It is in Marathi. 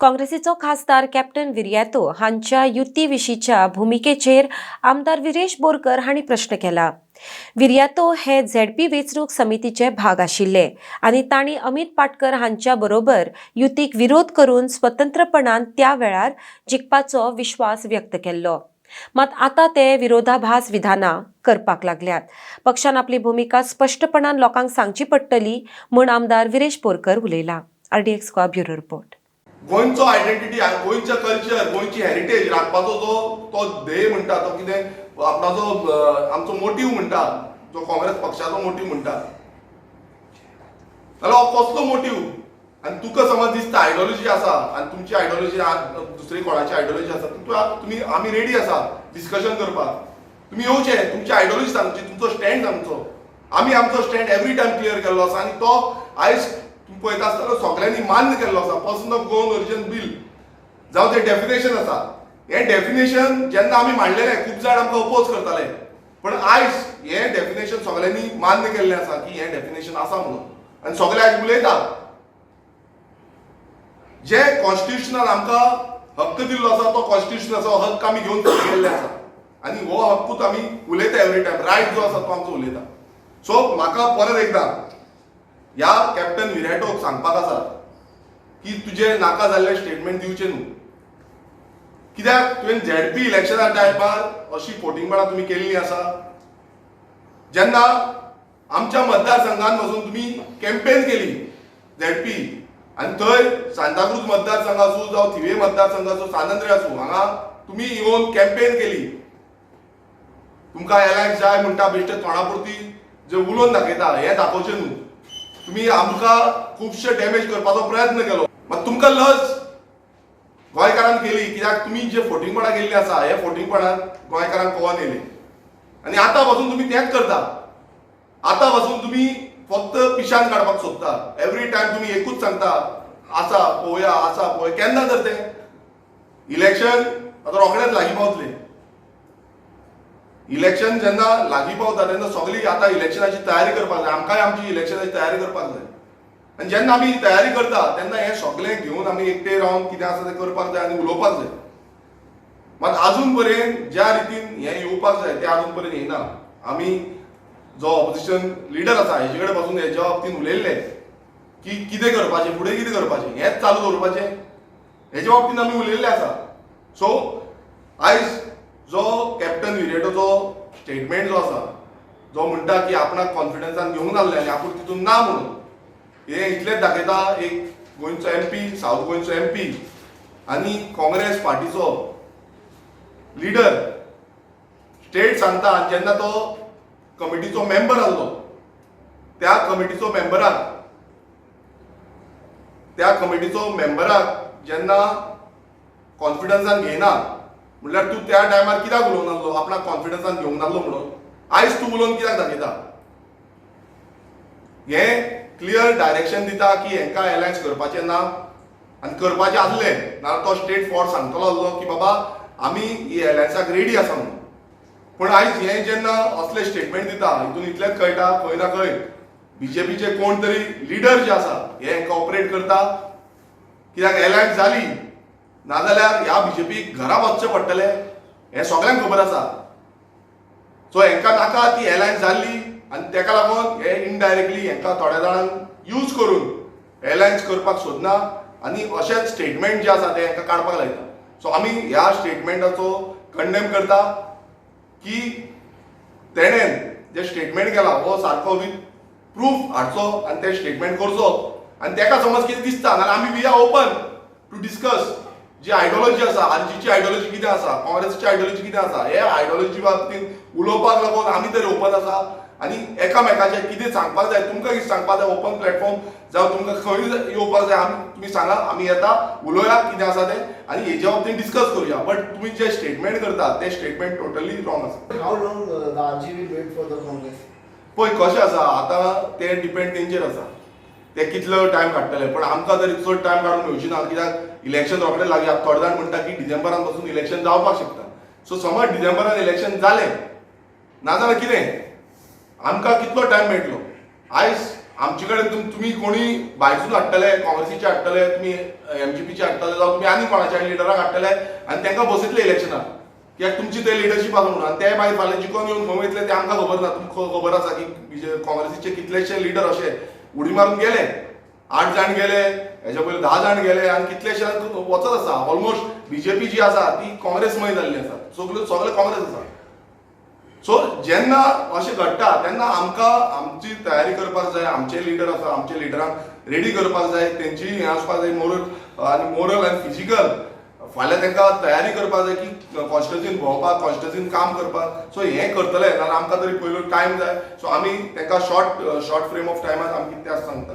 काँग्रेसीचो खासदार कॅप्टन विर्यातो हांच्या युती विशींच्या भुमिकेचेर आमदार विरेश बोरकर हांणी प्रश्न केला। विर्यातो हे झेडपी वेंचणूक समितीचे भाग आशिल्ले आनी तांणी अमित पाटकर हांच्या बरोबर युतीक विरोध करून स्वतंत्रपणान त्या वेळार जिखपाचो विश्वास व्यक्त केल्लो। मात आता ते विरोधाभास विधानां करपाक लागल्यात। पक्षान आपली भूमिका स्पष्टपणान लोकांक सांगची पडटली म्हूण आमदार विरेश बोरकर उलयला। RDX Goa bureau report. गोंयचो आयडेंटिटी, गोंयचो कल्चर, गोंयची हेरिटेज राखपाचो तो ध्येय म्हणटा, तो कितें आपणाचो आमचो मोटीव म्हणटा, जो काँग्रेस पक्षाचो मोटीव म्हणटा, जाल्यार हो कसलो मोटीव? आनी तुका समज दिसता आयडियोलॉजी आसा आनी तुमची आयडियोलॉजी दुसरी कोणाची आयडियोलॉजी आसा, तुमी आमी रेडी आसा डिस्कशन करपाक। तुमी येवचे, तुमची आयडियोलॉजी सांगची, तुमचो स्टँड सांगचो। आमी आमचो स्टँड एवरी टायम क्लियर केल्लो आसा आनी तो आयज तुम्ही पळयता आसतना सगळ्यांनी मान्य केल्लो आसा। Person of Goan origin bill जावं ते डेफिनेशन आसा, हे डेफिनेशन जेन्ना आमी मांडलेले खूब जाण आमकां अपोज करताले, पण आयज हे डेफिनेशन सगळ्यांनी मान्य केल्लें आसा की हे डेफिनेशन आसा म्हणून, आनी सगळे आयज उलयता। जे कॉन्स्टिट्युशनान आमकां हक्क दिल्लो आसा तो कॉन्स्टिट्युशनाचो हक्क आमी घेवन फुडें गेल्ले आसा आनी हो हक्कूच आमी उलयता एवरी टायम। रायट जो आसा तो आमचो उलयता। सो म्हाका परत एकदां ह्या कॅप्टन विर्याटोक सांगपाक आसा की तुजे नाका जाल्ले स्टेटमेंट दिवचे न्हू, कित्याक तुवें झेडपी इलेक्शना टायमार अशी फोटिंगपणां तुमी केल्लीं आसा। जेन्ना आमच्या मतदारसंघान वचून तुमी कॅम्पेन केली झेडपी, आनी थंय सांताक्रूज मतदारसंघ आसूं जावं थिवे मतदारसंघ आसूं, सानंद्रे आसूं, हांगा तुमी येवन कॅम्पेन केली। तुमकां एलायन्स जाय म्हणटा बेश्टे तोंडापुरती जे उलोवन दाखयता हें दाखोवचें न्हू। तुम्ही आमकां खुबशे डॅमेज करपाचो प्रयत्न केलो, मात तुमकां लज गोंयकारांक केली, कित्याक तुमी जे फोटिंगपणां केल्लीं आसा हे फोटिंगपणां गोंयकारांक कळोन येयले। आनी आतां पासून तुमी तेंच करता। आतां पासून तुमी फक्त पिशान काडपाक सोदता। एवरी टायम तुमी एकूच सांगता आसा पळोवया, आसा पळय। केन्ना तर तें इलेक्शन आतां रोखडेंच लागीं पावतलें। इलेक्शन जेन्ना लागीं पावता तेन्ना सगळीं आतां इलेक्शनाची तयारी करपाक जाय। आमकांय आमची इलेक्शनाची तयारी करपाक जाय, आनी जेन्ना आमी तयारी करता तेन्ना हें सगळें घेवन आमी एकटे रावन कितें आसा तें करपाक जाय आनी उलोवपाक जाय। मात आजून पर्यंत ज्या रितीन हें येवपाक जाय तें आजून पर्यंत येयना। आमी जो ऑपोजिशन लिडर आसा हेजे कडेन पासून हेच्या बाबतींत उलयल्ले की कितें करपाचें, फुडें कितें करपाचें, हेंच चालू दवरपाचें, हेजे बाबतींत आमी उलयल्ले आसा। सो आयज जो कॅप्टन विर्याटोचो स्टेटमेंट जो आसा, जो म्हणटा की आपणाक कॉन्फिडन्सान घेवन आसलें आनी आपूण तितून ना म्हणून, हें इतलेंच दाखयता एक गोंयचो MP, सावथ गोंयचो MP आनी काँग्रेस पार्टीचो लिडर स्टेट सांगता। जेन्ना तो कमिटीचो मेंबर आसलो, त्या कमिटीचो मेंबराक जेन्ना कॉन्फिडन्सान घेयना म्हणल्यार तूं त्या टायमार कित्याक उलोवंक नासलो, आपणाक कॉन्फिडन्सान घेवंक नासलो म्हणून आयज तूं उलोवन कित्याक दाखयता? हें क्लियर डायरेक्शन दिता की हेंकां एलायन्स करपाचें ना आनी करपाचें आसलें नाल्यार तो स्टेट फॉर्ड सांगतलो आसलो की बाबा आमी ही एलायन्साक रेडी आसा म्हणून। पूण आयज हें जेन्ना असले स्टेटमेंट दिता हितून इतलेंच कळटा खंय ना खंय BJPचे कोण तरी लिडर जे आसा हे हेंकां ऑपरेट करता, कित्याक एलायन्स जाली नाजाल्यार ह्या BJPक घरा वचचें पडटलें हें सगळ्यांक खबर आसा। सो हेंकां नाका ती एलायन्स जाल्ली आनी तेका लागून हे इनडायरेक्टली हेंकां थोड्या जाणांक यूज करून एलायन्स करपाक सोदना आनी अशेंच स्टेटमेंट जे आसा ते हेंकां काडपाक लायता। सो आमी ह्या स्टेटमेंटाचो कंडेम करता की तेणेन जे स्टेटमेंट केला हो सारको विथ प्रूफ हाडचो आनी ते स्टेटमेंट करचो। आनी तेका समज कितें दिसता नाल्यार आमी we are open to discuss जी आयडियोलॉजी आसा, RGची आयडियोलॉजी कितें आसा, काँग्रेसची आयडियोलॉजी कितें आसा, हे आयडियोलॉजी बाबतींत उलोवपाक लागून आमी तरी ओपन आसा आनी एकामेकाचें कितें सांगपाक जाय, तुमकां कितें सांगपाक जाय, ओपन प्लॅटफॉर्म जावं तुमकां खंय येवपाक जाय तुमी सांगा, आमी येता, उलोवया कितें आसा तें आनी हेजे बाबतींत डिस्कस करुया। बट तुमी जे स्टेटमेंट करता ते स्टेटमेंट टोटली रॉंग आसा। How long the RG will wait for the Congress? पळय कशें आसा आतां तें डिपेंड तेंचेर आसा, ते कितलो टायम काडटले। पण आमकां तरी चड टायम काडूंक मेळची ना, कित्याक इलेक्शन रोखडें लागीं। थोडे जाण म्हणटा की डिसेंबरान पासून इलेक्शन जावपाक शकता। सो समज डिसेंबरान इलेक्शन जालें नाजाल्यार कितें आमकां कितलो टायम मेळटलो? आयज आमचे कडेन तुम्ही कोणी भायरसून हाडटले, काँग्रेसीचे हाडटले, तुम्ही एमजीपीचे हाडटले जावं तुमी आनी कोणाच्या लिडराक हाडटले आनी तांकां बसयतले इलेक्शनाक. कित्याक तुमची ते लिडरशीप आसा म्हणून. आनी ते मागीर फाल्यां जिखोन येवन खंय वयतले तें आमकां खबर ना. तुमकां खबर आसा की काँग्रेसीचे कितलेशे लिडर अशे उडी मारून गेले. 8 जाण गेले, हेच्या पयलीं 10 जाण गेले आनी कितलेशे वचत आसा. ऑलमोस्ट बीजेपी जी आसा ती काँग्रेसमय जाल्ली आसा. सगळे काँग्रेस आसा. सो जेन्ना अशें घडटा तेन्ना आमकां आमची तयारी करपाक जाय. आमचे लिडर आसा, आमचे लिडरांक रेडी करपाक जाय. तेंची हें आसपाक जाय मोरल आनी फिजिकल. फाल्यां तांकां तयारी करपाक जाय की कॉन्स्टिट्युन्सीन भोंवपाक, कॉन्स्टिट्युन्सीन काम करपाक. सो हें करतले नाल्यार आमकां तरी पयलो टायम जाय. सो आमी तांकां शॉर्ट फ्रेम ऑफ टायमात आमी कितें आसा सांगतले.